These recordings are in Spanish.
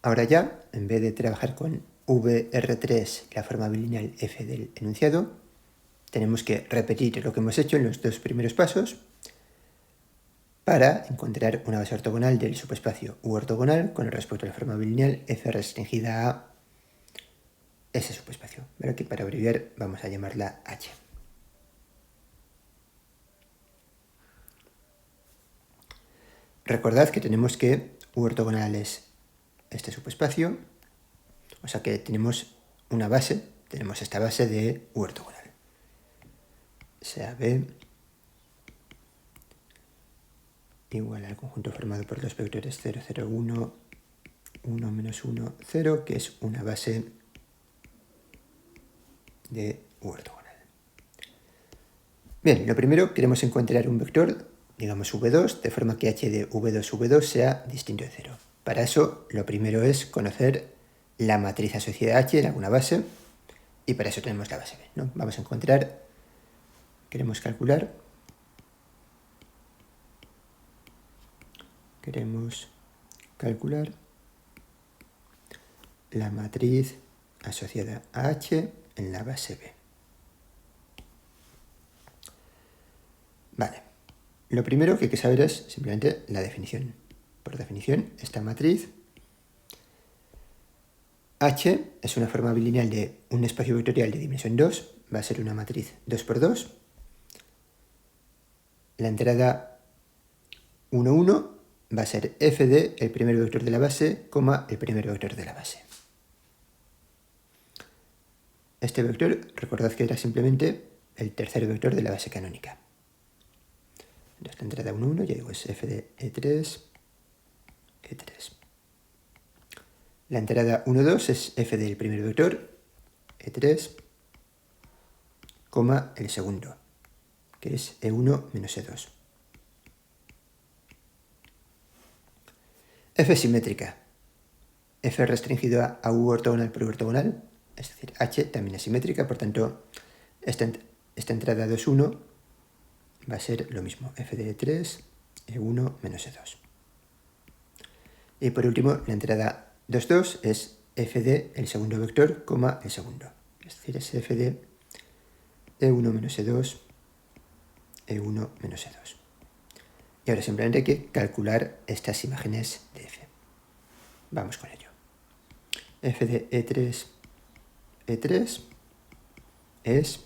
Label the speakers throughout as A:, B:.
A: Ahora ya, en vez de trabajar con VR3, la forma bilineal f del enunciado, tenemos que repetir lo que hemos hecho en los dos primeros pasos para encontrar una base ortogonal del subespacio U ortogonal con respecto a la forma bilineal f restringida a ese subespacio. ¿Vale? Que para abreviar vamos a llamarla H. Recordad que tenemos que U ortogonal es este subespacio, o sea que tenemos una base, tenemos esta base de U ortogonal. Sea B igual al conjunto formado por los vectores 0, 0, 1, 1, menos 1, 0, que es una base de U ortogonal. Bien, lo primero queremos encontrar un vector, digamos V2, de forma que h de V2, V2 sea distinto de 0. Para eso, lo primero es conocer la matriz asociada a h en alguna base, y para eso tenemos la base B, ¿no? Vamos a encontrar, queremos calcular la matriz asociada a H en la base B. Vale, lo primero que hay que saber es simplemente la definición. Por definición, esta matriz H es una forma bilineal de un espacio vectorial de dimensión 2, va a ser una matriz 2 por 2. La entrada 1, 1 va a ser f de el primer vector de la base, coma el primer vector de la base. Este vector, recordad que era simplemente el tercer vector de la base canónica. Entonces la entrada 1, 1, ya digo, es f de E3, E3. La entrada 1, 2 es f del primer vector, E3, coma el segundo, que es E1 menos E2. F simétrica. F restringido a U ortogonal por U ortogonal, es decir, H también es simétrica, por tanto, esta entrada 2, 1 va a ser lo mismo, f de E3, E1 menos E2. Y por último, la entrada 2, 2 es f de el segundo vector, coma el segundo. Es decir, es f de E1 menos E2, E1 menos E2. Y ahora simplemente hay que calcular estas imágenes de f. Vamos con ello. F de E3, E3 es...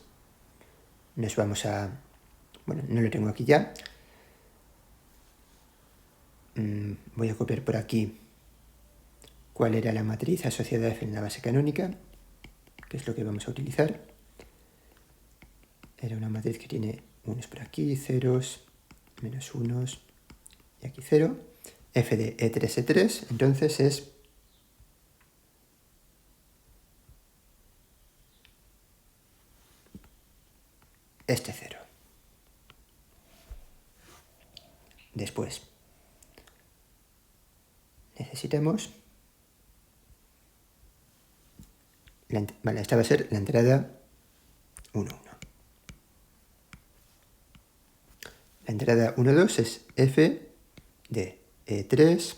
A: Nos vamos a... Bueno, no lo tengo aquí ya. Voy a copiar por aquí cuál era la matriz asociada a f en la base canónica, que es lo que vamos a utilizar. Era una matriz que tiene unos por aquí, ceros, menos unos, y aquí 0. F de E3, E3, entonces es este 0. Después necesitamos... Vale, esta va a ser la entrada 1, 1. La entrada 1, 2 es f de E3,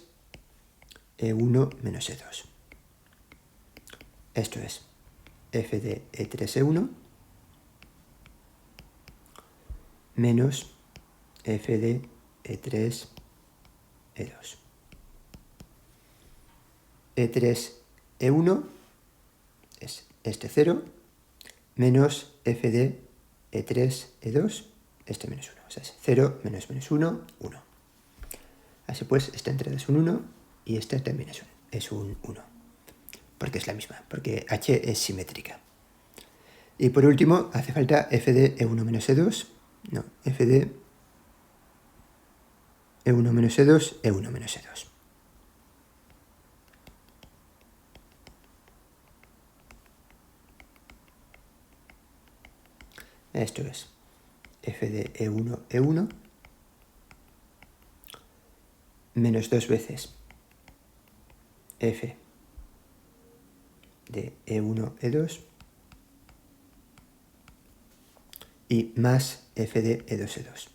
A: E1 menos E2. Esto es f de E3, E1 menos f de E3, E2. E3, E1 es este 0 menos f de E3, E2, este menos 1. O sea, es 0 menos menos 1, 1. Así pues, esta entrada es un 1 y esta también es un 1. Porque es la misma, porque H es simétrica. Y por último, hace falta f de E1 menos E2. No, f de E1 menos E2, E1 menos E2. Esto es f de E1, E1 menos 2 veces f de E1, E2 y más f de E2, E2.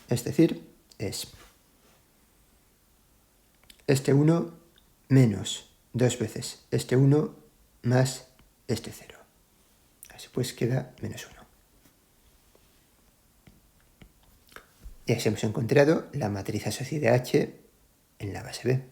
A: Es decir, es este 1 menos 2 veces este 1 más este 0. Así pues queda menos 1. Y así hemos encontrado la matriz asociada H en la base B.